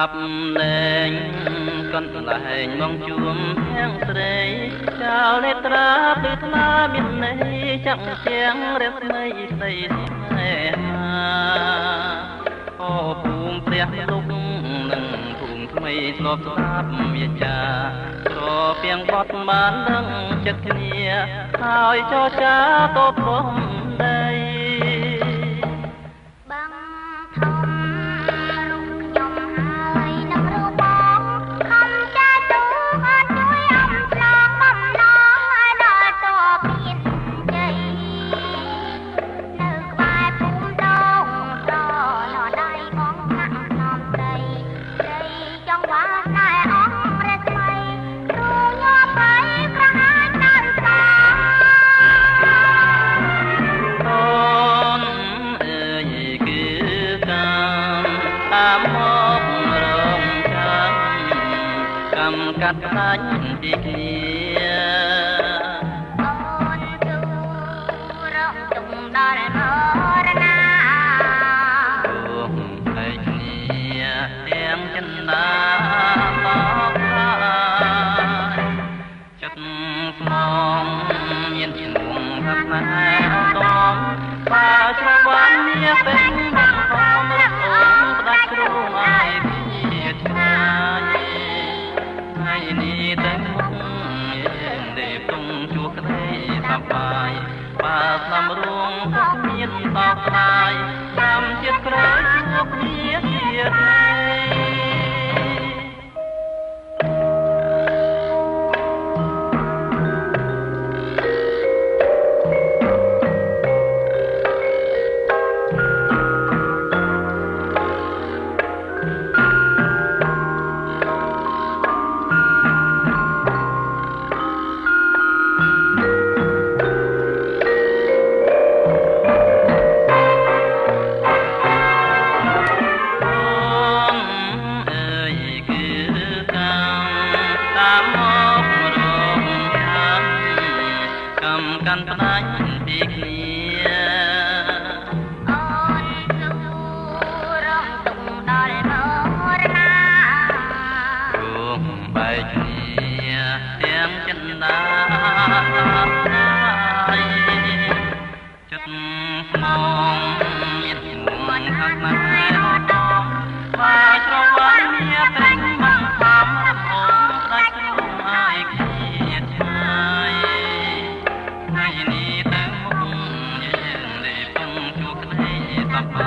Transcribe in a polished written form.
ប់លែងកន្លែងមកជួមទាំងស្រីចោលនេត្រាពីថ្លាមានន័យចាំងជាងរស្មីស្ដីស្នេហាអូភូមិព្រះលោកនឹងភូមិថ្មីធ្លាប់ស្ដាប់វាចាត្រពាំងបត់បានដឹងចិត្តគ្នាហើយចរចាតបព្រមដីកាត់ផ្ដាច់ពីគ្នាអូនទូរងទុំដល់មរណារួងឯគ្នាទាំងចិនដាមកចិត្តស្មងមានឈ្មោះថាផ្នែកអមបើច្រវាន់មាសពេញបំផំរកអូនផ្ដាច់គ្រូឲ្យពីឆ្ងាយនេះតែមុខទេទុំជួក្ដីសប្បាយបើស្ដាំរួងក៏មានតបស្ដាយតាមចិត្តក្រោយជួបគ្នាទៀតកាន់ផ្ដាច់ពីគ្នាអូនទូរងទុំដល់មរណារួងបែកគ្នាទាំងចិនដាចិត្តស្មងមានឈ្មោះខាងណាអត់ដល់បើច្រវាន់មាសពេញបំផំរហូតដាច់រួងឲ្យគ្នាឆ្ងាយនេះទៅមុខយើងទេពងជួក្ដីសប្បាយ